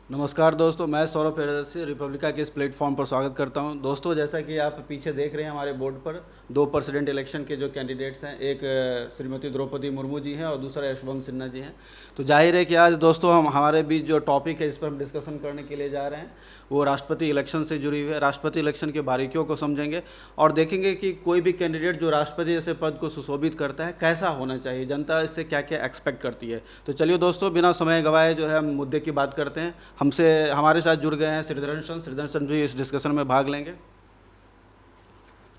नमस्कार दोस्तों, मैं सौरभ पेरदर्शी रिपब्लिका के इस प्लेटफॉर्म पर स्वागत करता हूं। दोस्तों, जैसा कि आप पीछे देख रहे हैं हमारे बोर्ड पर दो प्रेसिडेंट इलेक्शन के जो कैंडिडेट्स हैं, एक श्रीमती द्रौपदी मुर्मू जी हैं और दूसरा यशवंत सिन्हा जी हैं। तो जाहिर है कि आज दोस्तों हम हमारे बीच जो टॉपिक है इस पर हम डिस्कशन करने के लिए जा रहे हैं वो राष्ट्रपति इलेक्शन से जुड़ी हुई है। राष्ट्रपति इलेक्शन की बारीकियों को समझेंगे और देखेंगे कि कोई भी कैंडिडेट जो राष्ट्रपति जैसे पद को सुशोभित करता है कैसा होना चाहिए, जनता इससे क्या क्या एक्सपेक्ट करती है। तो चलिए दोस्तों, बिना समय गवाए जो है हम मुद्दे की बात करते हैं। हमसे हमारे साथ जुड़ गए हैं श्रीधरन जी इस डिस्कशन में भाग लेंगे।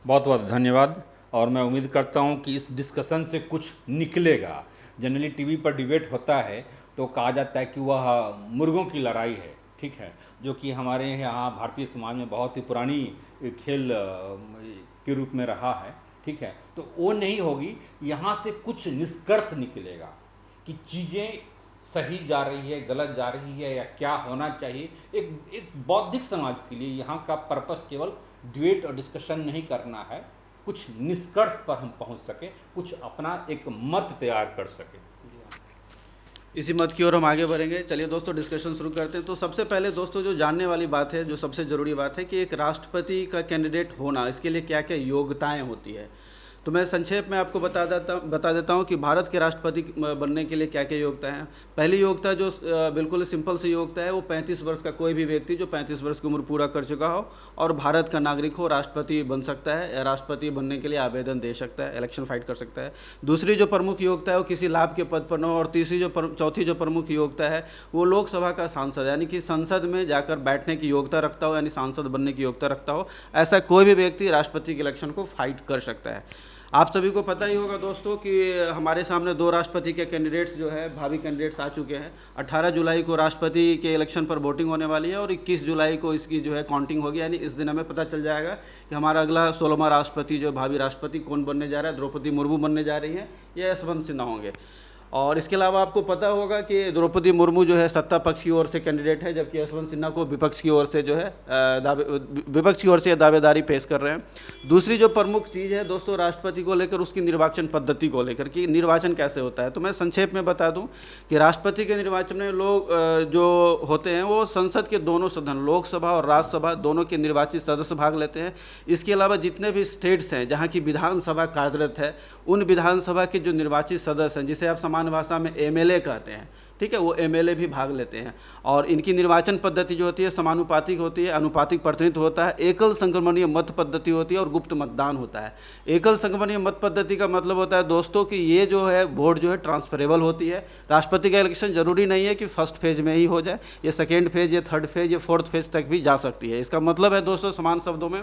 बहुत बहुत धन्यवाद। और मैं उम्मीद करता हूं कि इस डिस्कशन से कुछ निकलेगा। जनरली टीवी पर डिबेट होता है तो कहा जाता है कि वह मुर्गों की लड़ाई है, ठीक है, जो कि हमारे यहाँ भारतीय समाज में बहुत ही पुरानी खेल के रूप में रहा है, ठीक है। तो वो नहीं होगी, यहाँ से कुछ निष्कर्ष निकलेगा कि चीज़ें सही जा रही है, गलत जा रही है, या क्या होना चाहिए। एक बौद्धिक समाज के लिए यहाँ का पर्पस केवल डिबेट और डिस्कशन नहीं करना है, कुछ निष्कर्ष पर हम पहुँच सकें, कुछ अपना एक मत तैयार कर सकें। इसी मत की ओर हम आगे बढ़ेंगे। चलिए दोस्तों, डिस्कशन शुरू करते हैं। तो सबसे पहले दोस्तों जो जानने वाली बात है, जो सबसे ज़रूरी बात है कि एक राष्ट्रपति का कैंडिडेट होना, इसके लिए क्या क्या योग्यताएं होती है। तो मैं संक्षेप में आपको बता देता हूँ कि भारत के राष्ट्रपति बनने के लिए क्या क्या योग्यता हैं। पहली योग्यता जो बिल्कुल सिंपल सी योग्यता है, वो 35 वर्ष का कोई भी व्यक्ति जो 35 वर्ष की उम्र पूरा कर चुका हो और भारत का नागरिक हो, राष्ट्रपति बन सकता है। राष्ट्रपति बनने के लिए आवेदन दे सकता है, इलेक्शन फाइट कर सकता है। दूसरी जो प्रमुख योग्यता है वो किसी लाभ के पद पर न हो। और चौथी जो प्रमुख योग्यता है वो लोकसभा का सांसद, यानी कि संसद में जाकर बैठने की योग्यता रखता हो, यानी सांसद बनने की योग्यता रखता हो। ऐसा कोई भी व्यक्ति राष्ट्रपति के इलेक्शन को फाइट कर सकता है। आप सभी को पता ही होगा दोस्तों कि हमारे सामने दो राष्ट्रपति के कैंडिडेट्स जो है, भावी कैंडिडेट्स आ चुके हैं। 18 जुलाई को राष्ट्रपति के इलेक्शन पर वोटिंग होने वाली है और 21 जुलाई को इसकी जो है काउंटिंग होगी। यानी इस दिन हमें पता चल जाएगा कि हमारा अगला 16वां राष्ट्रपति जो भावी राष्ट्रपति कौन बनने जा रहा है, द्रौपदी मुर्मू बनने जा रही हैं या यशवंत सिन्हा होंगे। और इसके अलावा आपको पता होगा कि द्रौपदी मुर्मू जो है सत्ता पक्ष की ओर से कैंडिडेट है, जबकि यशवंत सिन्हा को विपक्ष की ओर से जो है विपक्ष की ओर से दावेदारी पेश कर रहे हैं। दूसरी जो प्रमुख चीज़ है दोस्तों राष्ट्रपति को लेकर, उसकी निर्वाचन पद्धति को लेकर कि निर्वाचन कैसे होता है। तो मैं संक्षेप में बता दूं कि राष्ट्रपति के निर्वाचन में लोग जो होते हैं वो संसद के दोनों सदन, लोकसभा और राज्यसभा दोनों के निर्वाचित सदस्य भाग लेते हैं। इसके अलावा जितने भी स्टेट्स हैं जहाँ की विधानसभा कार्यरत है, उन विधानसभा के जो निर्वाचित सदस्य हैं, जिसे आप सामान्य भाषा में एमएलए कहते हैं, ठीक है, वो एमएलए भी भाग लेते हैं। और इनकी निर्वाचन पद्धति जो होती है समानुपातिक होती है, अनुपातिक प्रतिनिधित्व होता है, एकल संक्रमणीय मत पद्धति होती है और गुप्त मतदान होता है। एकल संक्रमणीय मत पद्धति का मतलब होता है दोस्तों कि ये जो है वोट जो है ट्रांसफरेबल होती है। राष्ट्रपति का इलेक्शन जरूरी नहीं है कि फर्स्ट फेज में ही हो जाए, ये सेकेंड फेज, ये थर्ड फेज, ये फोर्थ फेज तक भी जा सकती है। इसका मतलब है दोस्तों समान शब्दों में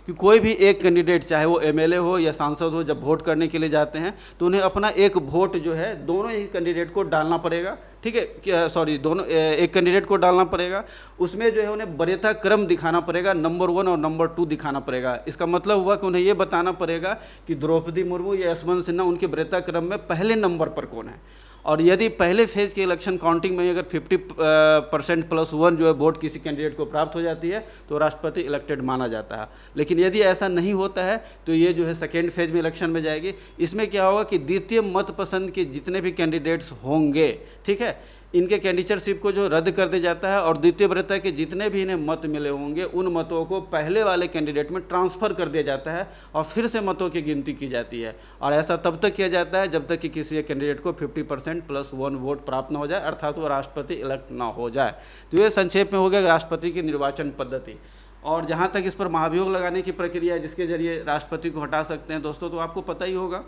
कि कोई भी एक कैंडिडेट, चाहे वो एमएलए हो या सांसद हो, जब वोट करने के लिए जाते हैं तो उन्हें अपना एक वोट जो है दोनों ही कैंडिडेट को डालना पड़ेगा, ठीक है, सॉरी, दोनों एक कैंडिडेट को डालना पड़ेगा। उसमें जो है उन्हें वरीयता क्रम दिखाना पड़ेगा, नंबर 1 और नंबर 2 दिखाना पड़ेगा। इसका मतलब हुआ कि उन्हें ये बताना पड़ेगा कि द्रौपदी मुर्मू या यशवंत सिन्हा उनके वरीयता क्रम में पहले नंबर पर कौन है। और यदि पहले फेज के इलेक्शन काउंटिंग में अगर 50% +1 जो है वोट किसी कैंडिडेट को प्राप्त हो जाती है तो राष्ट्रपति इलेक्टेड माना जाता है। लेकिन यदि ऐसा नहीं होता है तो ये जो है सेकेंड फेज में इलेक्शन में जाएगी। इसमें क्या होगा कि द्वितीय मत पसंद के जितने भी कैंडिडेट्स होंगे, ठीक है, इनके कैंडिडेटशिप को जो रद्द कर दिया जाता है और द्वितीय वरीयता के जितने भी इन्हें मत मिले होंगे उन मतों को पहले वाले कैंडिडेट में ट्रांसफ़र कर दिया जाता है और फिर से मतों की गिनती की जाती है। और ऐसा तब तक किया जाता है जब तक कि किसी एक कैंडिडेट को 50% +1 वोट प्राप्त न हो जाए, अर्थात वो राष्ट्रपति इलेक्ट ना हो जाए। तो ये संक्षेप में हो गया राष्ट्रपति की निर्वाचन पद्धति। और जहाँ तक इस पर महाभियोग लगाने की प्रक्रिया है जिसके जरिए राष्ट्रपति को हटा सकते हैं दोस्तों, तो आपको पता ही होगा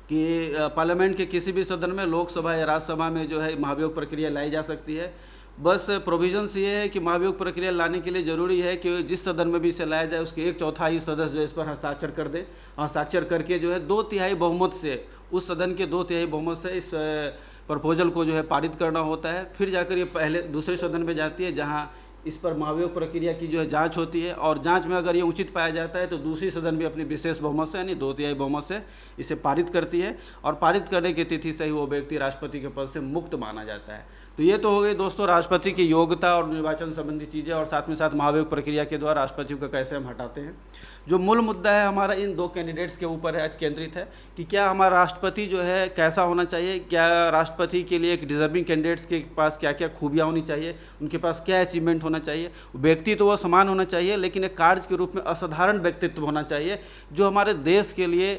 कि पार्लियामेंट के किसी भी सदन में, लोकसभा या राज्यसभा में जो है महाभियोग प्रक्रिया लाई जा सकती है। बस प्रोविजंस ये है कि महाभियोग प्रक्रिया लाने के लिए ज़रूरी है कि जिस सदन में भी इसे लाया जाए उसके 1/4 सदस्य जो इस पर हस्ताक्षर कर दे। हस्ताक्षर करके जो है 2/3 बहुमत से, उस सदन के 2/3 बहुमत से इस प्रपोजल को जो है पारित करना होता है। फिर जाकर ये पहले दूसरे सदन में जाती है जहाँ इस पर महाभियोग प्रक्रिया की जो है जांच होती है। और जांच में अगर ये उचित पाया जाता है तो दूसरी सदन भी अपनी विशेष बहुमत से, यानी 2/3 बहुमत से इसे पारित करती है। और पारित करने की तिथि से ही वो व्यक्ति राष्ट्रपति के पद से मुक्त माना जाता है। तो ये तो हो गई दोस्तों राष्ट्रपति की योग्यता और निर्वाचन संबंधी चीज़ें, और साथ में साथ महाभियोग प्रक्रिया के द्वारा राष्ट्रपति को कैसे हम हटाते हैं। जो मूल मुद्दा है हमारा इन दो कैंडिडेट्स के ऊपर है आज केंद्रित है कि क्या हमारा राष्ट्रपति जो है कैसा होना चाहिए, क्या राष्ट्रपति के लिए एक डिजर्विंग कैंडिडेट्स के पास क्या क्या खूबियाँ होनी चाहिए, उनके पास क्या अचीवमेंट होना चाहिए। व्यक्ति तो वह समान होना चाहिए, लेकिन एक कार्य के रूप में असाधारण व्यक्तित्व होना चाहिए जो हमारे देश के लिए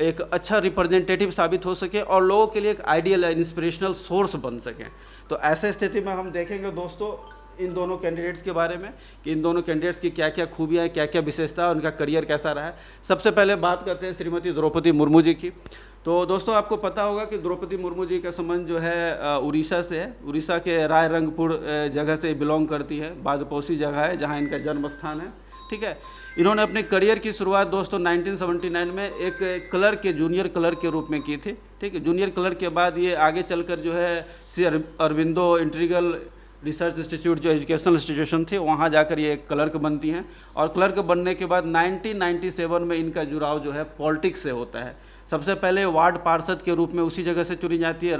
एक अच्छा रिप्रेजेंटेटिव साबित हो सके और लोगों के लिए एक आइडियल इंस्पिरेशनल सोर्स बन सके। तो ऐसे स्थिति में हम देखेंगे दोस्तों इन दोनों कैंडिडेट्स के बारे में कि इन दोनों कैंडिडेट्स की क्या क्या खूबियाँ हैं, क्या क्या विशेषता है, उनका करियर कैसा रहा है। सबसे पहले बात करते हैं श्रीमती द्रौपदी मुर्मू जी की। तो दोस्तों आपको पता होगा कि द्रौपदी मुर्मू जी का संबंध जो है उड़ीसा से है। उड़ीसा के रायरंगपुर जगह से बिलोंग करती है, बाजपोसी जगह है जहाँ इनका जन्म स्थान है। ठीक है, इन्होंने अपने करियर की शुरुआत दोस्तों 1979 में एक क्लर्क के जूनियर क्लर्क के रूप में की थी। ठीक है, जूनियर क्लर्क के बाद ये आगे चलकर जो है Shri Aurobindo integral research institute जो एजुकेशनल इंस्टीट्यूशन थे वहाँ जाकर ये क्लर्क बनती हैं, और क्लर्क बनने के बाद 1997 में इनका जुड़ाव जो है पॉलिटिक्स से होता है। सबसे पहले वार्ड पार्षद के रूप में उसी जगह से चुनी जाती है,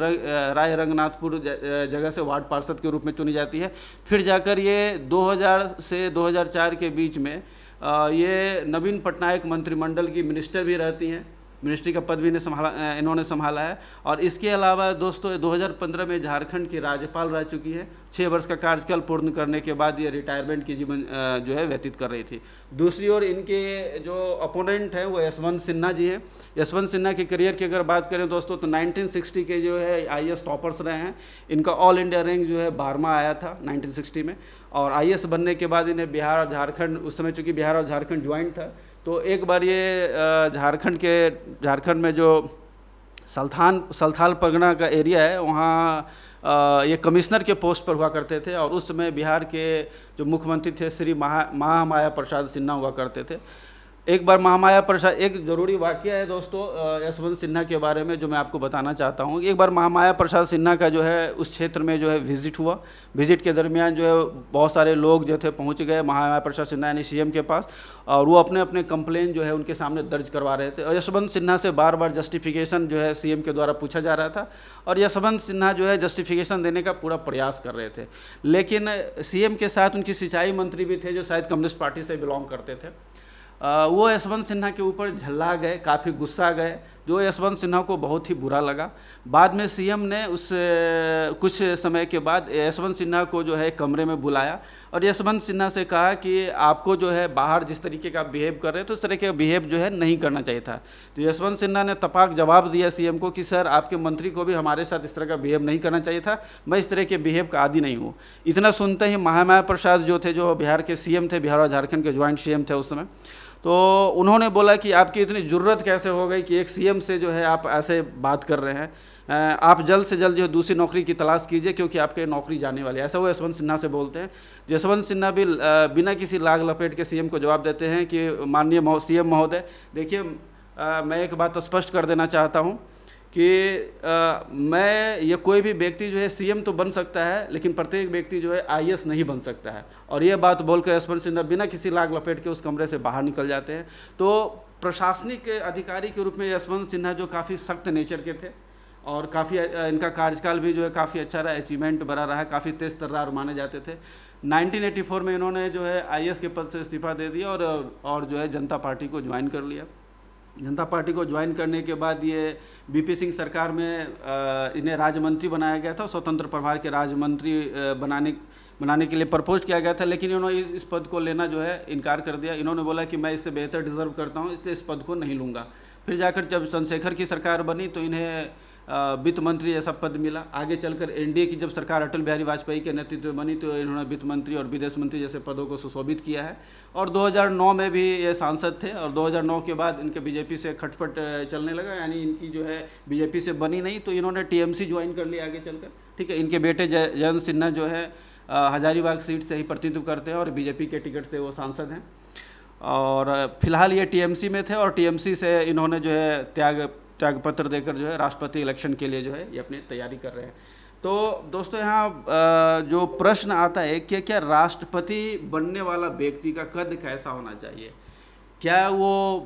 राय रंगनाथपुर जगह से वार्ड पार्षद के रूप में चुनी जाती है। फिर जाकर ये 2000 से 2004 के बीच में ये नवीन पटनायक मंत्रिमंडल की मिनिस्टर भी रहती हैं, मिनिस्ट्री का पद भी इन्होंने संभाला है। और इसके अलावा दोस्तों 2015 में झारखंड की राज्यपाल रह चुकी है। 6 वर्ष का कार्यकाल पूर्ण करने के बाद ये रिटायरमेंट की जीवन जो है व्यतीत कर रही थी। दूसरी ओर इनके जो अपोनेंट हैं वो यशवंत सिन्हा जी हैं। यशवंत सिन्हा के करियर की अगर बात करें दोस्तों तो 1960 के जो है IAS टॉपर्स रहे हैं। इनका ऑल इंडिया रैंक जो है 12वां आया था 1960 में, और IAS बनने के बाद इन्हें बिहार और झारखंड, उस समय चूँकि बिहार और झारखंड ज्वाइंट था, तो एक बार ये झारखंड में जो सल्थाल परगना का एरिया है वहाँ ये कमिश्नर के पोस्ट पर हुआ करते थे, और उस समय बिहार के जो मुख्यमंत्री थे श्री महामाया प्रसाद सिन्हा हुआ करते थे। एक बार महामाया प्रसाद, एक ज़रूरी वाक़या है दोस्तों यशवंत सिन्हा के बारे में जो मैं आपको बताना चाहता हूँ। एक बार महामाया प्रसाद सिन्हा का जो है उस क्षेत्र में जो है विजिट हुआ। विजिट के दरमियान जो है बहुत सारे लोग जो थे पहुँच गए महामाया प्रसाद सिन्हा यानी CM के पास, और वो अपने अपने कंप्लेन जो है उनके सामने दर्ज करवा रहे थे। और यशवंत सिन्हा से बार बार जस्टिफिकेशन जो है CM के द्वारा पूछा जा रहा था, और यशवंत सिन्हा जो है जस्टिफिकेशन देने का पूरा प्रयास कर रहे थे। लेकिन CM के साथ उनकी सिंचाई मंत्री भी थे जो शायद कम्युनिस्ट पार्टी से बिलोंग करते थे। वो यशवंत सिन्हा के ऊपर झल्ला गए, काफ़ी गुस्सा गए, जो यशवंत सिन्हा को बहुत ही बुरा लगा। बाद में CM ने उस कुछ समय के बाद यशवंत सिन्हा को जो है कमरे में बुलाया और यशवंत सिन्हा से कहा कि आपको जो है बाहर जिस तरीके का बिहेव कर रहे हैं तो इस तरह का बिहेव जो है नहीं करना चाहिए था। तो यशवंत सिन्हा ने तपाक जवाब दिया CM को कि सर आपके मंत्री को भी हमारे साथ इस तरह का बिहेव नहीं करना चाहिए था, मैं इस तरह के बिहेव का आदी नहीं हूँ। इतना सुनते ही महामाया प्रसाद जो थे, जो बिहार के CM थे, बिहार और झारखंड के ज्वाइंट CM थे उस समय, तो उन्होंने बोला कि आपकी इतनी ज़रूरत कैसे हो गई कि एक CM से जो है आप ऐसे बात कर रहे हैं, आप जल्द से जल्द जो है दूसरी नौकरी की तलाश कीजिए क्योंकि आपके नौकरी जाने वाली है। ऐसा वो यशवंत सिन्हा से बोलते हैं। यशवंत सिन्हा भी बिना किसी लाग लपेट के CM को जवाब देते हैं कि माननीय CM महोदय, देखिए मैं एक बात स्पष्ट कर देना चाहता हूँ कि मैं ये कोई भी व्यक्ति जो है CM तो बन सकता है, लेकिन प्रत्येक व्यक्ति जो है IAS नहीं बन सकता है। और ये बात बोलकर यशवंत सिन्हा बिना किसी लाग लपेट के उस कमरे से बाहर निकल जाते हैं। तो प्रशासनिक अधिकारी के रूप में यशवंत सिन्हा जो काफ़ी सख्त नेचर के थे और काफ़ी इनका कार्यकाल भी जो है काफ़ी अच्छा रहा, अचीवमेंट बना रहा है, काफ़ी तेज़ तर्रार माने जाते थे। 1984 में इन्होंने जो है IAS के पद से इस्तीफा दे दिया और जो है जनता पार्टी को ज्वाइन कर लिया। जनता पार्टी को ज्वाइन करने के बाद ये BP सिंह सरकार में इन्हें राज्य मंत्री बनाया गया था, स्वतंत्र प्रभार के राज्य मंत्री बनाने के लिए प्रपोज किया गया था, लेकिन इन्होंने इस पद को लेना जो है इनकार कर दिया। इन्होंने बोला कि मैं इससे बेहतर डिज़र्व करता हूँ, इसलिए इस पद को नहीं लूँगा। फिर जाकर जब चंद्रशेखर की सरकार बनी तो इन्हें वित्त मंत्री जैसा पद मिला। आगे चलकर NDA की जब सरकार अटल बिहारी वाजपेयी के नेतृत्व में बनी तो इन्होंने वित्त मंत्री और विदेश मंत्री जैसे पदों को सुशोभित किया है। और 2009 में भी ये सांसद थे, और 2009 के बाद इनके BJP से खटपट चलने लगा, यानी इनकी जो है BJP से बनी नहीं तो इन्होंने TMC ज्वाइन कर लिया आगे चलकर। ठीक है, इनके बेटे जयंत सिन्हा जो है हजारीबाग सीट से ही प्रतिनिधित्व करते हैं और BJP के टिकट से वो सांसद हैं। और फिलहाल ये TMC में थे और TMC से इन्होंने जो है त्याग पत्र देकर जो है राष्ट्रपति इलेक्शन के लिए जो है ये अपनी तैयारी कर रहे हैं। तो दोस्तों यहाँ जो प्रश्न आता है कि क्या राष्ट्रपति बनने वाला व्यक्ति का कद कैसा होना चाहिए? क्या वो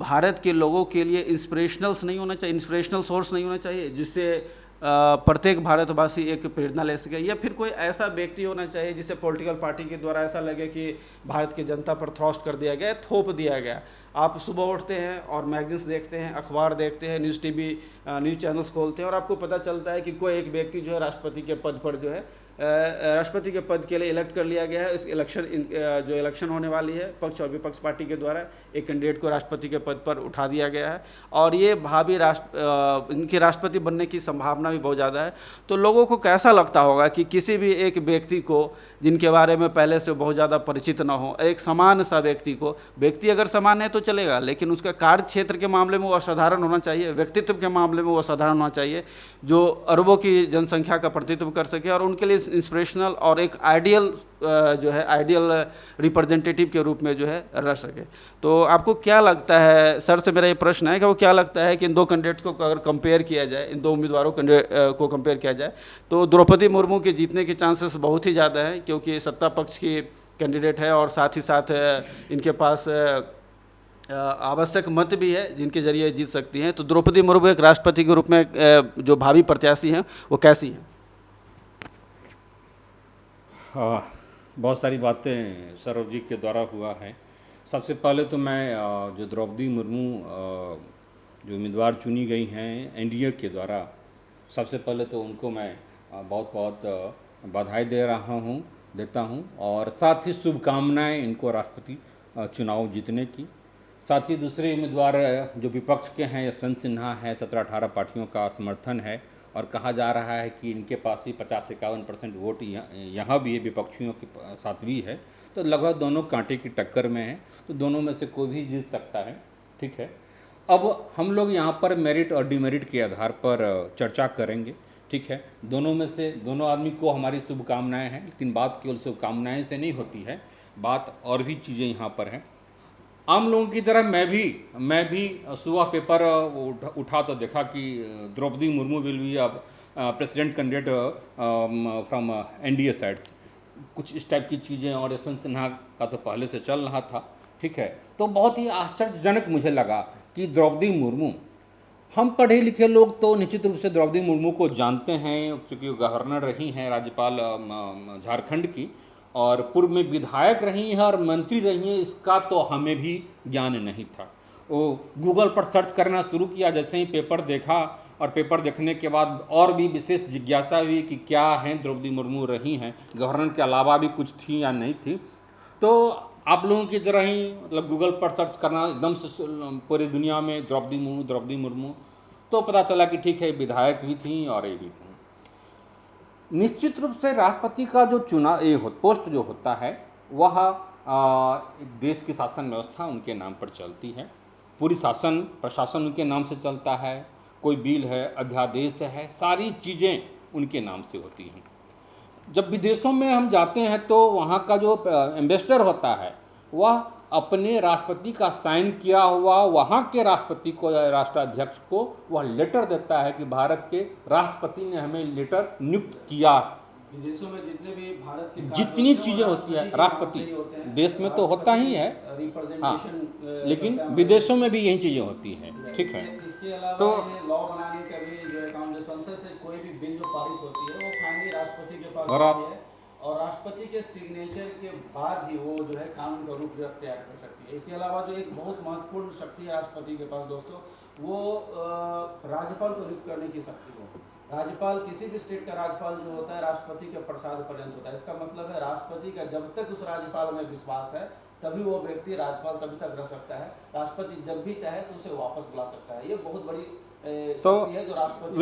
भारत के लोगों के लिए इंस्पिरेशनल सोर्स नहीं होना चाहिए जिससे प्रत्येक भारतवासी एक प्रेरणा ले सके, या फिर कोई ऐसा व्यक्ति होना चाहिए जिसे पॉलिटिकल पार्टी के द्वारा ऐसा लगे कि भारत की जनता पर थ्रस्ट कर दिया गया, थोप दिया गया। आप सुबह उठते हैं और मैगजीन्स देखते हैं, अखबार देखते हैं, न्यूज़ टीवी न्यूज़ चैनल्स खोलते हैं और आपको पता चलता है कि कोई एक व्यक्ति जो है राष्ट्रपति के पद पर जो है राष्ट्रपति के पद के लिए इलेक्ट कर लिया गया है। इस जो इलेक्शन होने वाली है, पक्ष और विपक्ष पार्टी के द्वारा एक कैंडिडेट को राष्ट्रपति के पद पर उठा दिया गया है और ये भावी इनके राष्ट्रपति बनने की संभावना भी बहुत ज़्यादा है। तो लोगों को कैसा लगता होगा कि किसी भी एक व्यक्ति को जिनके बारे में पहले से बहुत ज़्यादा परिचित ना हो, एक समान सा व्यक्ति अगर समान है तो चलेगा, लेकिन उसका कार्य क्षेत्र के मामले में वो असाधारण होना चाहिए, व्यक्तित्व के मामले में वो असाधारण होना चाहिए, जो अरबों की जनसंख्या का प्रतिनिधित्व कर सके और उनके लिए इंस्पिरेशनल और एक आइडियल रिप्रेजेंटेटिव के रूप में जो है रह सके। तो आपको क्या लगता है, सर से मेरा ये प्रश्न है कि वो क्या लगता है कि इन दो कैंडिडेट्स को अगर कंपेयर किया जाए, इन दो उम्मीदवारों को कंपेयर किया जाए तो द्रौपदी मुर्मू के जीतने के चांसेस बहुत ही ज़्यादा हैं, क्योंकि सत्ता पक्ष की कैंडिडेट है और साथ ही साथ इनके पास आवश्यक मत भी है जिनके जरिए जीत सकती हैं। तो द्रौपदी मुर्मू एक राष्ट्रपति के रूप में जो भावी प्रत्याशी हैं वो कैसी हैं? बहुत सारी बातें सौरभ जी के द्वारा हुआ है। सबसे पहले तो मैं जो द्रौपदी मुर्मू जो उम्मीदवार चुनी गई हैं एनडीए के द्वारा, सबसे पहले तो उनको मैं बहुत बहुत बधाई देता हूं और साथ ही शुभकामनाएं इनको राष्ट्रपति चुनाव जीतने की। साथ ही दूसरे उम्मीदवार जो विपक्ष के हैं यशवंत सिन्हा हैं, 17-18 पार्टियों का समर्थन है और कहा जा रहा है कि इनके पास भी 50-51% वोट यहाँ भी है, विपक्षियों के साथ भी है, तो लगभग दोनों कांटे की टक्कर में हैं, तो दोनों में से कोई भी जीत सकता है। ठीक है, अब हम लोग यहाँ पर मेरिट और डिमेरिट के आधार पर चर्चा करेंगे। ठीक है, दोनों में से दोनों आदमी को हमारी शुभकामनाएं हैं, लेकिन बात केवल शुभकामनाएं से नहीं होती है, बात और भी चीज़ें यहाँ पर हैं। आम लोगों की तरह मैं भी सुबह पेपर उठा तो देखा कि Droupadi Murmu will be president candidate from NDA sides, कुछ इस टाइप की चीज़ें, और यशवंत सिन्हा का तो पहले से चल रहा था। ठीक है, तो बहुत ही आश्चर्यजनक मुझे लगा कि द्रौपदी मुर्मू, हम पढ़े लिखे लोग तो निश्चित रूप से द्रौपदी मुर्मू को जानते हैं क्योंकि गवर्नर रही हैं, राज्यपाल झारखंड की, और पूर्व में विधायक रही हैं और मंत्री रही हैं, इसका तो हमें भी ज्ञान नहीं था। वो गूगल पर सर्च करना शुरू किया, जैसे ही पेपर देखा और पेपर देखने के बाद और भी विशेष जिज्ञासा हुई कि क्या हैं द्रौपदी मुर्मू रही हैं, गवर्नर के अलावा भी कुछ थी या नहीं थी। तो आप लोगों की तरह ही मतलब गूगल पर सर्च करना एकदम से पूरी दुनिया में द्रौपदी मुर्मू, तो पता चला कि ठीक है विधायक भी थी और ये भी थी। निश्चित रूप से राष्ट्रपति का जो पोस्ट जो होता है वह एक देश की शासन व्यवस्था उनके नाम पर चलती है, पूरी प्रशासन उनके नाम से चलता है, कोई बिल है, अध्यादेश है, सारी चीज़ें उनके नाम से होती हैं। जब विदेशों में हम जाते हैं तो वहाँ का जो एम्बेसडर होता है वह अपने राष्ट्रपति का साइन किया हुआ वहाँ के राष्ट्रपति को या राष्ट्राध्यक्ष को वह लेटर देता है कि भारत के राष्ट्रपति ने हमें लेटर नियुक्त किया। विदेशों में जितने भी भारत की जितनी चीज़ें होती है राष्ट्रपति, देश में तो होता ही है हाँ, लेकिन विदेशों में भी यही चीज़ें होती हैं। ठीक है, इसके अलावा तो लॉ बनाने का भी जो है काम, जो संसद से कोई भी बिल जो पारित होती है वो फाइनली राष्ट्रपति के पास होती है और राष्ट्रपति के सिग्नेचर के बाद ही वो जो है कानून का रूप तैयार कर सकती है। इसके अलावा जो एक बहुत महत्वपूर्ण शक्ति है राष्ट्रपति के पास दोस्तों, वो राज्यपाल को नियुक्त करने की शक्ति हो। राज्यपाल किसी भी स्टेट का राज्यपाल जो होता है राष्ट्रपति के प्रसाद पर्यंत होता है। इसका मतलब है राष्ट्रपति का जब तक उस राज्यपाल में विश्वास है तभी वो व्यक्ति राज्यपाल तभी तक रह सकता है। राष्ट्रपति जब भी चाहे तो उसे वापस बुला सकता है। ये बहुत बड़ी शक्ति है जो राष्ट्रपति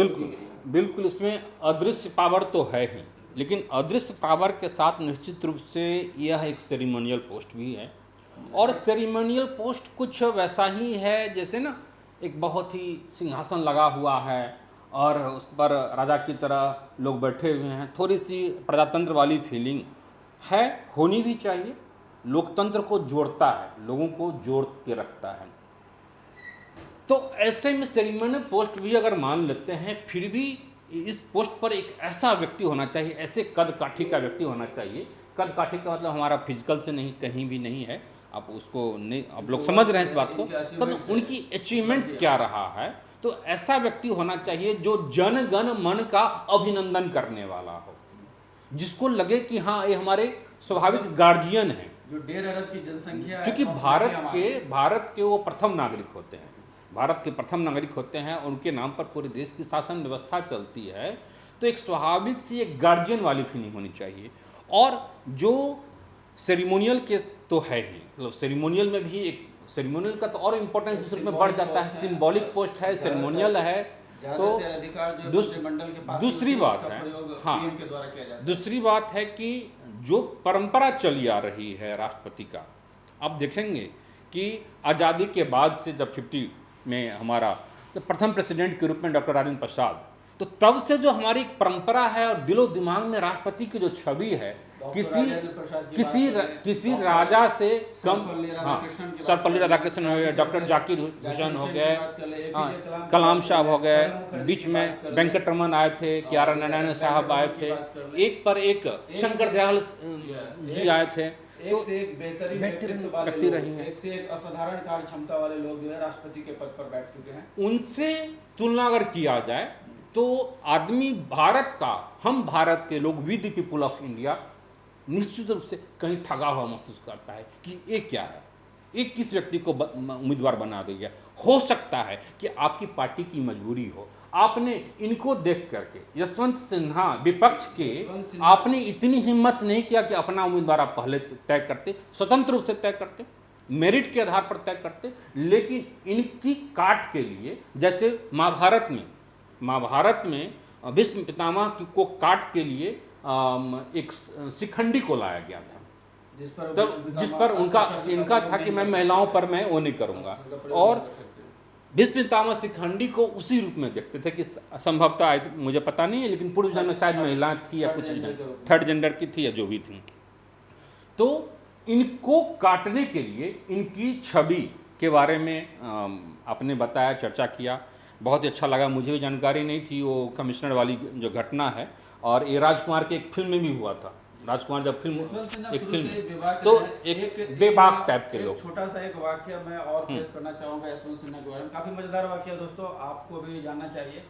बिल्कुल इसमें अदृश्य पावर तो है ही, लेकिन अदृश्य पावर के साथ निश्चित रूप से यह एक सेरेमोनियल पोस्ट भी है। और सेरेमोनियल पोस्ट कुछ वैसा ही है जैसे ना एक बहुत ही सिंहासन लगा हुआ है और उस पर राजा की तरह लोग बैठे हुए हैं, थोड़ी सी प्रजातंत्र वाली फीलिंग है, होनी भी चाहिए। लोकतंत्र को जोड़ता है, लोगों को जोड़ के रखता है। तो ऐसे में सेरेमोनियल पोस्ट भी अगर मान लेते हैं, फिर भी इस पोस्ट पर एक ऐसा व्यक्ति होना चाहिए, ऐसे कद काठी का व्यक्ति होना चाहिए। कद काठी का मतलब हमारा फिजिकल से नहीं, कहीं भी नहीं है, आप उसको नहीं, आप लोग समझ रहे हैं इस बात को। तो उनकी अचीवमेंट्स क्या रहा है, तो ऐसा व्यक्ति होना चाहिए जो जन गण मन का अभिनंदन करने वाला हो, जिसको लगे कि हाँ ये हमारे स्वाभाविक गार्जियन हैं, जो 1.5 अरब की जनसंख्या है, क्योंकि भारत के वो प्रथम नागरिक होते हैं, भारत के प्रथम नागरिक होते हैं, उनके नाम पर पूरे देश की शासन व्यवस्था चलती है, तो एक स्वाभाविक सी एक गार्जियन वाली फीलिंग होनी चाहिए। और जो सेरिमोनियल केस तो है ही, मतलब सेरिमोनियल में भी एक सेरिमोनियल का तो और इम्पोर्टेंस उसमें में बढ़ जाता है, सिंबॉलिक पोस्ट है, सेरिमोनियल है, तो दूसरी बात है, हाँ, दूसरी बात है कि जो परंपरा चली आ रही है राष्ट्रपति का, आप देखेंगे कि आज़ादी के बाद से जब 50 में हमारा तो प्रथम प्रेसिडेंट के रूप में डॉक्टर राजेंद्र प्रसाद, तो तब से जो हमारी एक परंपरा है और दिलो दिमाग में राष्ट्रपति की जो छवि है, किसी राजा से कम, हाँ, सर्वपल्ली राधाकृष्णन हो गए, डॉक्टर जाकिर हुसैन हो गए, हाँ, कलाम साहब हो गए, बीच में वेंकटरमन आए थे, क्यारा नारायण साहब आए थे, एक पर एक शंकर दयाल जी आए थे, एक से एक बेहतरीन व्यक्ति रही हैं, एक से एक असाधारण कार्य क्षमता वाले लोग जो है राष्ट्रपति के पद पर बैठ चुके हैं। उनसे तुलना अगर किया जाए तो आदमी भारत का, हम भारत के लोग, we the people of India, निश्चित रूप से कहीं ठगा हुआ महसूस करता है कि ये क्या है, ये किस व्यक्ति को उम्मीदवार बना दिया। हो सकता है कि आपकी पार्टी की मजबूरी हो, आपने इनको देख करके यशवंत सिन्हा विपक्ष के, आपने इतनी हिम्मत नहीं किया कि अपना उम्मीदवार आप पहले तय करते, स्वतंत्र रूप से तय करते, मेरिट के आधार पर तय करते, लेकिन इनकी काट के लिए, जैसे महाभारत में भीष्म पितामह को काट के लिए एक शिखंडी को लाया गया था, जिस पर इनका था कि मैं महिलाओं पर मैं वो नहीं करूँगा, और भीष्म पितामह शिखंडी को उसी रूप में देखते थे कि संभवतः, मुझे पता नहीं है, लेकिन पूर्व जन्म में शायद महिला थी या कुछ थर्ड जेंडर की थी या जो भी थी। तो इनको काटने के लिए इनकी छवि के बारे में आपने बताया, चर्चा किया, बहुत ही अच्छा लगा। मुझे भी जानकारी नहीं थी वो कमिश्नर वाली जो घटना है, और ये राजकुमार के एक फिल्म में भी हुआ था। राजकुमार जब एक फिल्म तो एक बेबाक टाइप के लोग। छोटा सा एक वाक्य मैं और पेश करना चाहूँगा यशवंत सिन्हा के बारे में, काफ़ी मज़ेदार वाक्य है दोस्तों, आपको भी जानना चाहिए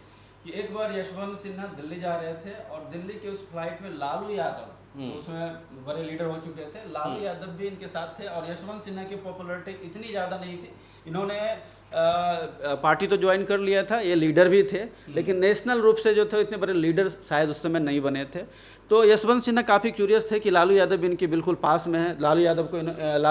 कि एक बार यशवंत सिन्हा दिल्ली जा रहे थे, और दिल्ली के उस फ्लाइट में लालू यादव, उसमें बड़े लीडर हो चुके थे, लालू यादव भी इनके साथ थे, और यशवंत सिन्हा की पॉपुलैरिटी इतनी ज़्यादा नहीं थी, इन्होंने पार्टी तो ज्वाइन कर लिया था, ये लीडर भी थे, लेकिन नेशनल रूप से जो थे इतने बड़े लीडर शायद उस समय नहीं बने थे। तो यशवंत सिन्हा काफ़ी क्यूरियस थे कि लालू यादव इनके बिल्कुल पास में है, लालू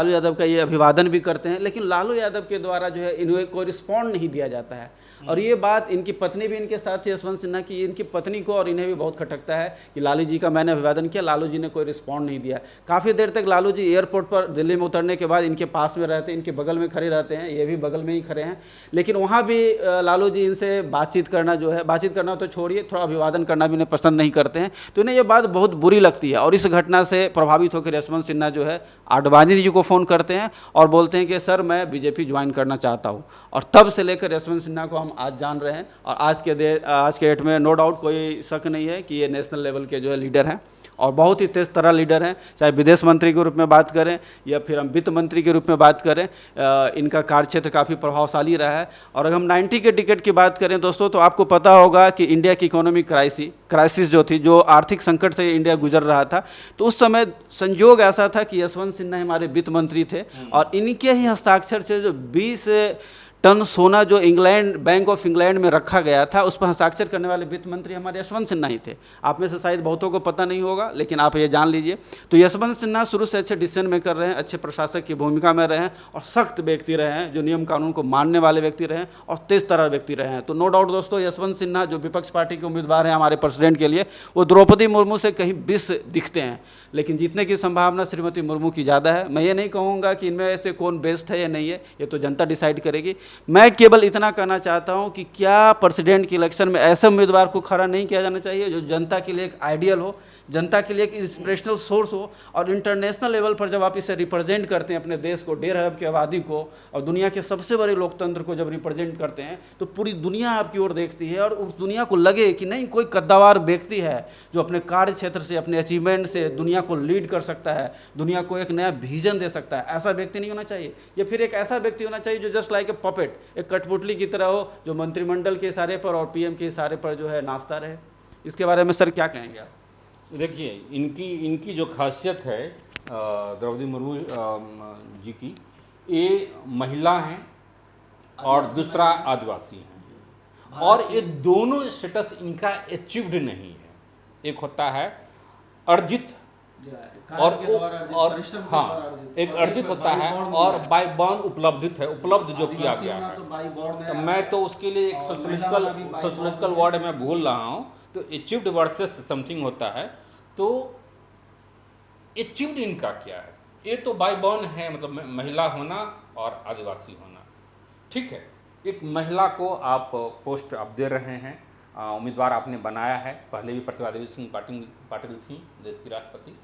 यादव का ये अभिवादन भी करते हैं, लेकिन लालू यादव के द्वारा जो है इन्हें कोई रिस्पॉन्ड नहीं दिया जाता है। और ये बात इनकी पत्नी भी इनके साथ थी, यशवंत सिन्हा की, इनकी पत्नी को और इन्हें भी बहुत खटकता है कि लालू जी का मैंने अभिवादन किया, लालू जी ने कोई रिस्पॉन्ड नहीं दिया। काफ़ी देर तक लालू जी एयरपोर्ट पर दिल्ली में उतरने के बाद इनके पास में रहते हैं, इनके बगल में खड़े रहते हैं, ये भी बगल में ही खड़े हैं, लेकिन वहाँ भी लालू जी इनसे बातचीत करना जो है, बातचीत करना तो छोड़िए, थोड़ा अभिवादन करना भी इन्हें पसंद नहीं करते हैं। तो इन्हें ये बात बहुत बुरी लगती है, और इस घटना से प्रभावित होकर यशवंत सिन्हा जो है आडवाणी जी को फ़ोन करते हैं और बोलते हैं कि सर मैं बीजेपी ज्वाइन करना चाहता हूँ। और तब से लेकर यशवंत सिन्हा को हम आज जान रहे हैं, और आज के डेट में नो डाउट कोई शक नहीं है कि ये नेशनल लेवल के जो है लीडर हैं, और बहुत ही तेज़ तरह लीडर हैं, चाहे विदेश मंत्री के रूप में बात करें या फिर हम वित्त मंत्री के रूप में बात करें, इनका कार्यक्षेत्र काफ़ी प्रभावशाली रहा है। और अगर हम 90 के टिकट की बात करें दोस्तों, तो आपको पता होगा कि इंडिया की इकोनॉमिक क्राइसिस जो थी, जो आर्थिक संकट से इंडिया गुजर रहा था, तो उस समय संयोग ऐसा था कि यशवंत सिन्हा हमारे वित्त मंत्री थे, और इनके ही हस्ताक्षर से जो 20 टन सोना जो बैंक ऑफ इंग्लैंड में रखा गया था, उस पर हस्ताक्षर करने वाले वित्त मंत्री हमारे यशवंत सिन्हा ही थे। आप में से शायद बहुतों को पता नहीं होगा, लेकिन आप ये जान लीजिए। तो यशवंत सिन्हा शुरू से अच्छे डिसीजन मेकर रहे हैं, अच्छे प्रशासक की भूमिका में रहे हैं, और सख्त व्यक्ति रहे हैं, जो नियम कानून को मानने वाले व्यक्ति रहे हैं, और तेज तरह व्यक्ति रहे हैं। तो नो डाउट दोस्तों, यशवंत सिन्हा जो विपक्ष पार्टी के उम्मीदवार हैं हमारे प्रेसिडेंट के लिए, वो द्रौपदी मुर्मू से कहीं 20 दिखते हैं, लेकिन जीतने की संभावना श्रीमती मुर्मू की ज़्यादा है। मैं ये नहीं कहूँगा कि इनमें से कौन बेस्ट है या नहीं है, ये तो जनता डिसाइड करेगी। मैं केवल इतना कहना चाहता हूँ कि क्या प्रेसिडेंट के इलेक्शन में ऐसे उम्मीदवार को खड़ा नहीं किया जाना चाहिए जो जनता के लिए एक आइडियल हो, जनता के लिए एक इंस्पिरेशनल सोर्स हो, और इंटरनेशनल लेवल पर जब आप इसे रिप्रेजेंट करते हैं अपने देश को, 1.5 अरब की आबादी को और दुनिया के सबसे बड़े लोकतंत्र को जब रिप्रेजेंट करते हैं, तो पूरी दुनिया आपकी ओर देखती है और उस दुनिया को लगे कि नहीं, कोई कद्दावर व्यक्ति है जो अपने कार्य क्षेत्र से, अपने अचीवमेंट से दुनिया को लीड कर सकता है, दुनिया को एक नया विजन दे सकता है। ऐसा व्यक्ति नहीं होना चाहिए, या फिर एक ऐसा व्यक्ति होना चाहिए जो जस्ट लाइक ए पपेट, एक कठपुतली की तरह हो, जो मंत्रिमंडल के इशारे पर और पीएम के इशारे पर जो है नाचता रहे। इसके बारे में सर क्या कहेंगे आप? देखिए, इनकी जो खासियत है द्रौपदी मुर्मू जी की, ये महिला हैं और दूसरा आदिवासी हैं, और ये दोनों स्टेटस इनका अचीव्ड नहीं है। एक होता है अर्जित और हाँ, एक अर्जित होता है और बाय बॉर्न उपलब्धित है, उपलब्ध जो किया गया है। तो मैं तो उसके लिए एक सोशोलॉजिकल वर्ड मैं भूल रहा हूँ, तो अचीव्ड वर्सेस समथिंग होता है। तो अचीव्ड इनका क्या है? ये तो बाय बॉर्न है, मतलब महिला होना और आदिवासी होना, ठीक है। एक महिला को आप पोस्ट आप दे रहे हैं, उम्मीदवार आपने बनाया है। पहले भी प्रतिभा देवी सिंह पाटिल थी देश की राष्ट्रपति,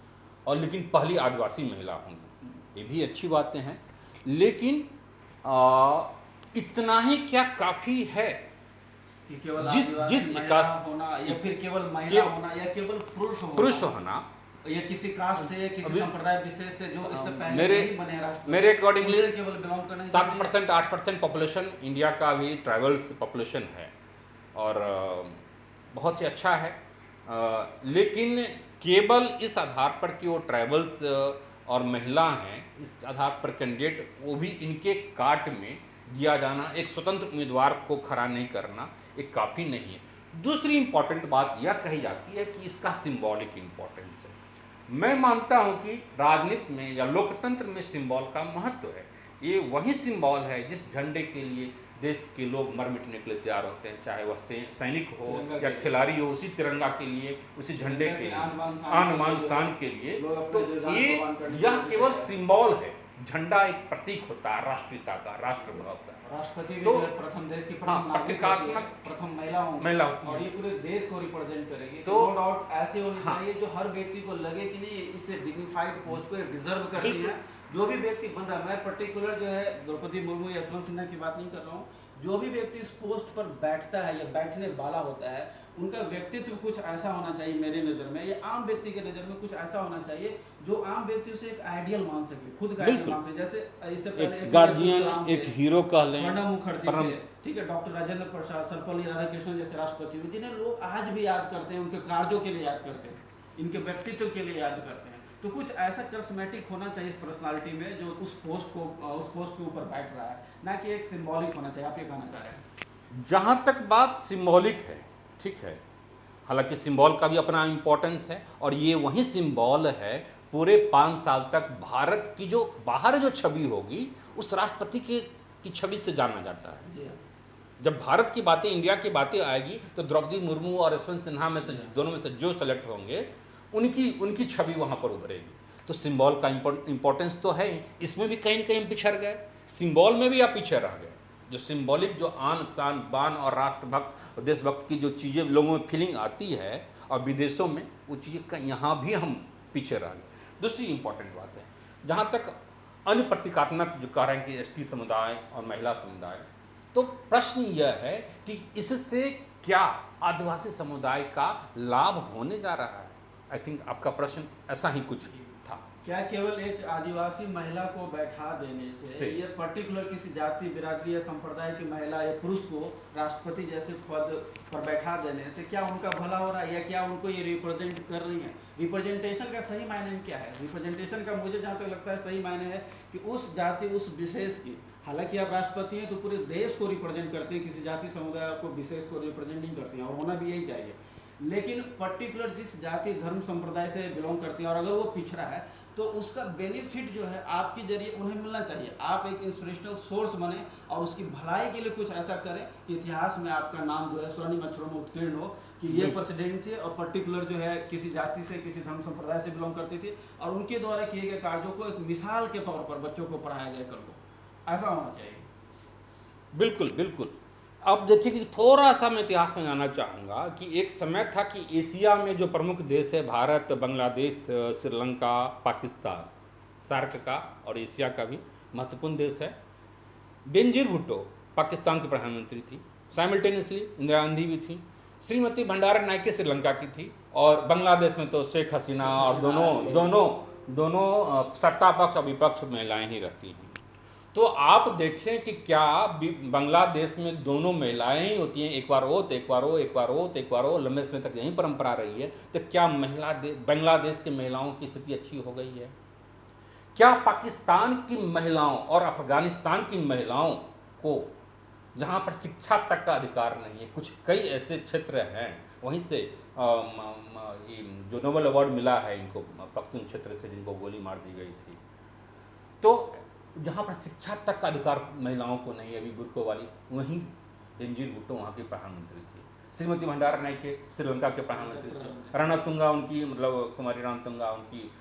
और लेकिन पहली आदिवासी महिला होंगी, ये भी अच्छी बातें हैं। लेकिन इतना ही क्या काफ़ी है कि केवल जिस विकास होना, या फिर केवल महिला होना, या केवल पुरुष होना, या किसी कास्ट से, या किसी संप्रदाय विशेष से जो इससे पहले नहीं बने राष्ट्रपति, मेरे अकॉर्डिंगली केवल बिलोंग करने 7% 8% पॉपुलेशन इंडिया का भी ट्राइबल्स पॉपुलेशन है, और बहुत ही अच्छा है। लेकिन केवल इस आधार पर कि वो ट्राइबल्स और महिला हैं, इस आधार पर कैंडिडेट वो भी इनके काट में दिया जाना, एक स्वतंत्र उम्मीदवार को खड़ा नहीं करना, एक काफ़ी नहीं है। दूसरी इम्पॉर्टेंट बात यह कही जाती है कि इसका सिंबॉलिक इम्पोर्टेंस है। मैं मानता हूं कि राजनीति में या लोकतंत्र में सिंबल का महत्व है। ये वही सिंबल है जिस झंडे के लिए देश के लोग मर मिटने के लिए तैयार होते हैं, चाहे वह सैनिक हो या खिलाड़ी हो, उसी तिरंगा के लिए, उसी झंडे के लिए, आन बान शान के लिए। तो ये यह केवल सिंबल है, झंडा एक प्रतीक होता है राष्ट्रीयता का, राष्ट्रभाव का। राष्ट्रपति भी तो प्रथम देश की प्रथम नागरिक, प्रथम महिला होंगी, और ये पूरे देश को रिप्रेजेंट करेगी। तो नो डाउट ऐसे होनी चाहिए जो हर व्यक्ति को लगे कि नहीं, इससे डिग्निफाइड पोस्ट पे डिजर्व करती है जो भी व्यक्ति बन रहा है। मैं पर्टिकुलर जो है द्रौपदी मुर्मू या यशवंत सिन्हा की बात नहीं कर रहा हूँ। जो भी व्यक्ति इस पोस्ट पर बैठता है या बैठने वाला होता है, उनका व्यक्तित्व कुछ ऐसा होना चाहिए मेरे नज़र में, या आम व्यक्ति के नज़र में कुछ ऐसा होना चाहिए जो आम व्यक्ति उसे एक आइडियल मान सके, खुद का आइडियल मान सके। जैसे इससे पहले एक गार्जियन, एक हीरो कह लें, प्रणब मुखर्जी थे, ठीक है, डॉक्टर राजेंद्र प्रसाद, सर्वपल्ली राधाकृष्णन जैसे राष्ट्रपति हुए, जिन्हें लोग आज भी याद करते हैं, उनके कार्यों के लिए याद करते हैं, इनके व्यक्तित्व के लिए याद करते हैं। तो कुछ ऐसा करिश्मेटिक होना चाहिए इस पर्सनालिटी में जो उस पोस्ट के ऊपर बैठ रहा है, ना कि एक सिंबॉलिक होना चाहिए। आप ये कहना चाह रहे हैं? जहाँ तक बात सिंबॉलिक है, ठीक है, हालांकि सिंबल का भी अपना इम्पोर्टेंस है, और ये वही सिंबल है पूरे 5 साल तक भारत की जो बाहर जो छवि होगी, उस राष्ट्रपति की छवि से जाना जाता है। जब भारत की बातें, इंडिया की बातें आएगी, तो द्रौपदी मुर्मू और यशवंत सिन्हा में से, दोनों में से जो सेलेक्ट होंगे, उनकी छवि वहाँ पर उभरेगी। तो सिंबल का इम्पोर्टेंस तो है, इसमें भी कहीं न कहीं पिछड़ गए, सिंबल में भी आप पीछे रह गए। जो सिंबॉलिक, जो आन शान बान और राष्ट्रभक्त और देशभक्त की जो चीज़ें लोगों में फीलिंग आती है, और विदेशों में वो चीज़ें यहाँ भी हम पीछे रह गए। दूसरी इम्पॉर्टेंट बात है, जहाँ तक अन्य प्रतीकात्मक जो कह रहे हैं कि एसटी समुदाय और महिला समुदाय, तो प्रश्न यह है कि इससे क्या आदिवासी समुदाय का लाभ होने जा रहा है? आई थिंक आपका प्रश्न ऐसा ही कुछ था। क्या केवल एक आदिवासी महिला को बैठा देने से ये पर्टिकुलर किसी जाति, बिरादरी या संप्रदाय की महिला या पुरुष को राष्ट्रपति जैसे पद पर बैठा देने से क्या उनका भला हो रहा है, या क्या उनको ये रिप्रेजेंट कर रही है? रिप्रेजेंटेशन का सही मायने क्या है? रिप्रेजेंटेशन का मुझे जहाँ तक लगता है सही मायने है कि उस जाति, उस विशेष की, हालांकि आप राष्ट्रपति हैं तो पूरे देश को रिप्रेजेंट करते हैं, किसी जाति समुदाय को विशेष को रिप्रेजेंट नहीं करती हैं, और होना भी यही चाहिए। लेकिन पर्टिकुलर जिस जाति, धर्म, संप्रदाय से बिलोंग करती हैं, और अगर वो पिछड़ा है तो उसका बेनिफिट जो है आपके जरिए उन्हें मिलना चाहिए। आप एक इंस्पिरेशनल सोर्स बने और उसकी भलाई के लिए कुछ ऐसा करें कि इतिहास में आपका नाम जो है स्वर्णिम अक्षरों में उत्कीर्ण हो कि ये प्रेसिडेंट थे, और पर्टिकुलर जो है किसी जाति से, किसी धर्म संप्रदाय से बिलोंग करती थी, और उनके द्वारा किए गए कार्यों को एक मिसाल के तौर पर बच्चों को पढ़ाया जाए कल को। ऐसा होना चाहिए। बिल्कुल बिल्कुल, अब देखिए कि थोड़ा सा मैं इतिहास में जाना चाहूँगा कि एक समय था कि एशिया में जो प्रमुख देश है, भारत, बांग्लादेश, श्रीलंका, पाकिस्तान, सार्क का और एशिया का भी महत्वपूर्ण देश है। बेनजीर भुट्टो पाकिस्तान की प्रधानमंत्री थी, साइमल्टेनियसली इंदिरा गांधी भी थी, श्रीमती भंडारा नायके श्रीलंका की थी, और बांग्लादेश में तो शेख हसीना, और दोनों सत्ता पक्ष और विपक्ष महिलाएं ही रहती हैं। तो आप देखें कि क्या बांग्लादेश में दोनों महिलाएं ही होती हैं, एक बार वो तो एक बार वो, एक बार वो तो एक बार वो, लंबे समय तक यही परंपरा रही है। तो क्या बांग्लादेश की महिलाओं की स्थिति अच्छी हो गई है? क्या पाकिस्तान की महिलाओं और अफगानिस्तान की महिलाओं को, जहाँ पर शिक्षा तक का अधिकार नहीं है, कुछ कई ऐसे क्षेत्र हैं, वहीं से जो नोबेल अवार्ड मिला है इनको पख्तून क्षेत्र से, जिनको गोली मार दी गई थी, तो जहाँ पर शिक्षा तक का अधिकार महिलाओं को नहीं है, अभी बुर्को वाली, वहीं बेनजीर भुट्टो वहाँ की प्रधानमंत्री थी। श्रीमती भंडारा नायके श्रीलंका के प्रधानमंत्री थे। रणतुंगा उनकी, मतलब कुमारी रणतुंगा उनकी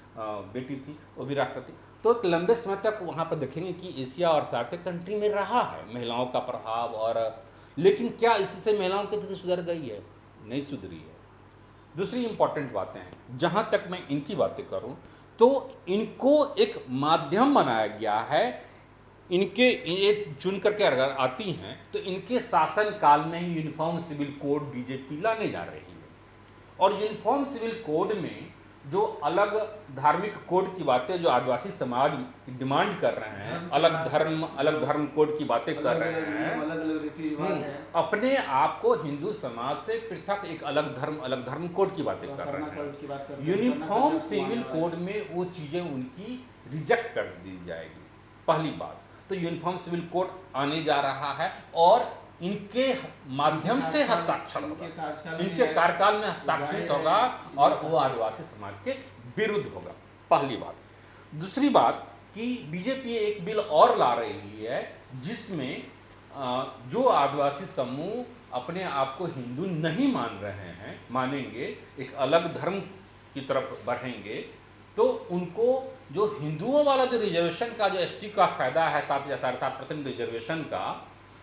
बेटी थी, वो भी राष्ट्रपति। तो एक लंबे समय तक वहाँ पर देखेंगे कि एशिया और सार्क कंट्री में रहा है महिलाओं का प्रभाव, और लेकिन क्या इससे महिलाओं की स्थिति सुधर गई है? नहीं सुधरी है। दूसरी इंपॉर्टेंट बातें हैं, जहाँ तक मैं इनकी बातें करूँ तो इनको एक माध्यम बनाया गया है। इनके ये चुन करके अगर आती हैं तो इनके शासन काल में ही यूनिफॉर्म सिविल कोड बीजेपी लाने जा रही है, और यूनिफॉर्म सिविल कोड में जो अलग धार्मिक कोड की बातें जो आदिवासी समाज डिमांड कर रहे हैं, अलग धर्म कोड की बातें कर रहे हैं, अलग अलग रीति रिवाज है, अपने आप को हिंदू समाज से पृथक एक अलग धर्म कोड की बातें कर रहे हैं। यूनिफॉर्म सिविल कोड में वो चीज़ें उनकी रिजेक्ट कर दी जाएगी। पहली बात तो यूनिफॉर्म सिविल कोड आने जा रहा है, और इनके माध्यम से हस्ताक्षर होगा, इनके कार्यकाल में हस्ताक्षरित होगा, और वो आदिवासी समाज के विरुद्ध होगा। पहली बात। दूसरी बात कि बीजेपी एक बिल और ला रही है जिसमें जो आदिवासी समूह अपने आप को हिंदू नहीं मान रहे हैं, मानेंगे, एक अलग धर्म की तरफ बढ़ेंगे, तो उनको जो हिंदुओं वाला जो रिजर्वेशन का, जो एसटी का फ़ायदा है, 7 या 7.5% रिजर्वेशन का,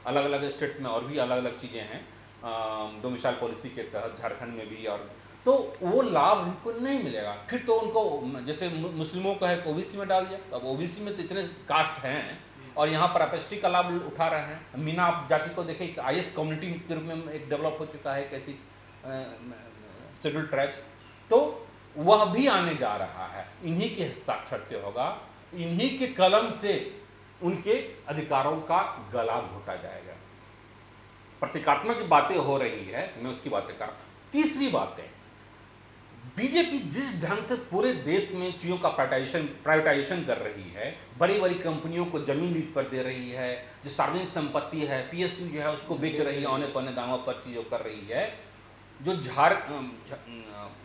अलग अलग स्टेट्स में और भी अलग अलग चीज़ें हैं, डोमिसाइल पॉलिसी के तहत झारखंड में भी, और तो वो लाभ इनको नहीं मिलेगा। फिर तो उनको, जैसे मुस्लिमों का है ओबीसी में डाल दिया, तो अब ओबीसी में तो इतने कास्ट हैं, और यहाँ पर आप एसटी का लाभ उठा रहे हैं। मीना जाति को देखें, एक आईएस कम्युनिटी के रूप में एक डेवलप हो चुका है, कैसी शेड्यूल्ड ट्राइब्स, तो वह भी आने जा रहा है। इन्हीं के हस्ताक्षर से होगा, इन्हीं के कलम से उनके अधिकारों का गला घोटा जाएगा। प्रतीकात्मक बातें हो रही है, मैं उसकी बातें कर रहा हूं। तीसरी बात है, बीजेपी जिस ढंग से पूरे देश में चीज़ों का प्राइवेटाइजेशन कर रही है, बड़ी बड़ी कंपनियों को जमीन लीज पर दे रही है, जो सार्वजनिक संपत्ति है, पीएसयू जो है उसको बेच रही है, औने पौने दामों पर चीज़ों कर रही है।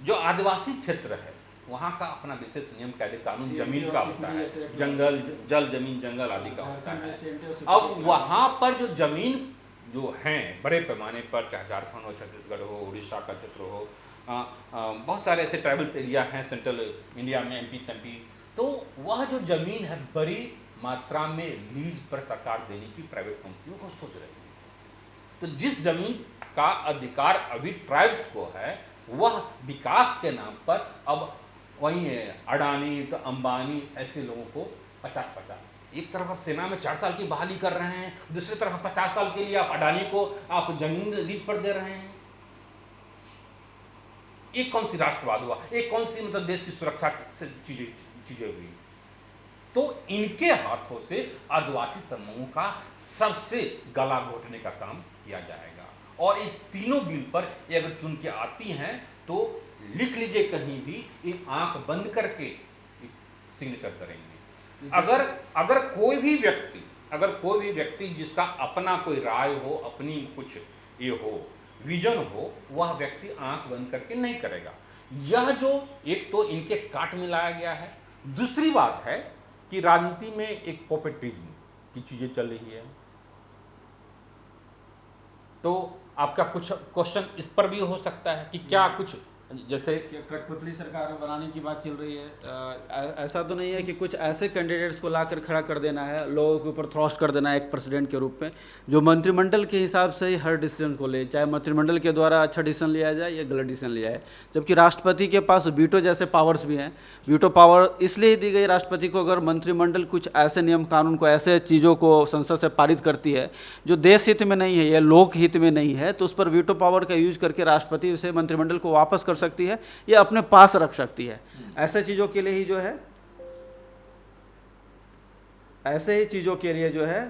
जो आदिवासी क्षेत्र है वहाँ का अपना विशेष नियम कायदे कानून जमीन का होता है, जंगल, जल, जमीन, जंगल आदि का होता है। अब वहाँ पर जो जमीन जो हैं बड़े पैमाने पर, चाहे झारखंड हो, छत्तीसगढ़ हो, उड़ीसा का क्षेत्र हो, बहुत सारे ऐसे ट्राइबल्स एरिया हैं सेंट्रल इंडिया में, एमपी तमपी, तो वह जो ज़मीन है बड़ी मात्रा में लीज पर सरकार देने की प्राइवेट कंपनियों को सोच रही है। तो जिस ज़मीन का अधिकार अभी ट्राइब्स को है, वह विकास के नाम पर अब वहीं अडानी तो अंबानी ऐसे लोगों को 50-50, एक तरफ आप सेना में 4 साल की बहाली कर रहे हैं, दूसरी तरफ 50 साल के लिए आप अडानी को आप जमीन लीज पर दे रहे हैं। एक कौन सी राष्ट्रवाद हुआ, एक कौन सी मतलब देश की सुरक्षा से चीजें हुई। तो इनके हाथों से आदिवासी समूह का सबसे गला घोटने का काम किया जाएगा, और ये तीनों बिल पर ये अगर चुन के आती हैं तो लिख लीजिए कहीं भी, ये आंख बंद करके सिग्नेचर करेंगे। अगर कोई भी व्यक्ति जिसका अपना कोई राय हो, अपनी कुछ ये हो, विजन हो, वह व्यक्ति आंख बंद करके नहीं करेगा। यह जो एक तो इनके काट में लाया गया है। दूसरी बात है कि राजनीति में एक पॉपेटिज्म की चीजें चल रही है। तो आपका कुछ क्वेश्चन इस पर भी हो सकता है कि क्या कुछ जैसे कि कठपुतली सरकार बनाने की बात चल रही है। ऐसा तो नहीं है कि कुछ ऐसे कैंडिडेट्स को लाकर खड़ा कर देना है, लोगों के ऊपर थ्रस्ट कर देना है एक प्रेसिडेंट के रूप में, जो मंत्रिमंडल के हिसाब से ही हर डिसीजन को ले, चाहे मंत्रिमंडल के द्वारा अच्छा डिसीजन लिया जाए या गलत डिसीजन लिया जाए। जबकि राष्ट्रपति के पास वीटो जैसे पावर्स भी हैं। वीटो पावर इसलिए ही दी गई राष्ट्रपति को, अगर मंत्रिमंडल कुछ ऐसे नियम कानून को, ऐसे चीज़ों को संसद से पारित करती है जो देश हित में नहीं है या लोक हित में नहीं है, तो उस पर वीटो पावर का यूज करके राष्ट्रपति उसे मंत्रिमंडल को वापस कर सकती है या अपने पास रख सकती है। ऐसे चीज़ों के लिए ही जो है, ऐसे ही चीज़ों के लिए जो है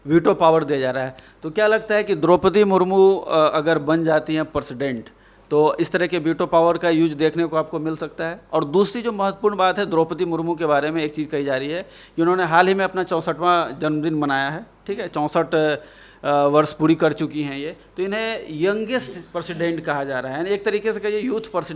वीटो पावर दिया जा रहा है। तो क्या लगता है कि द्रौपदी मुर्मू अगर बन जाती हैं प्रेसिडेंट, तो इस तरह के वीटो पावर का यूज देखने को आपको मिल सकता है? और दूसरी जो महत्वपूर्ण बात है द्रौपदी मुर्मू के बारे में, एक चीज़ कही जा रही है कि उन्होंने हाल ही में अपना 64वां जन्मदिन मनाया है, ठीक है, 64 वर्ष पूरी कर चुकी हैं ये, तो इन्हें यंगेस्ट प्रेसिडेंट कहा जा रहा है, एक तरीके से कहिए यूथ प्रेसिडेंट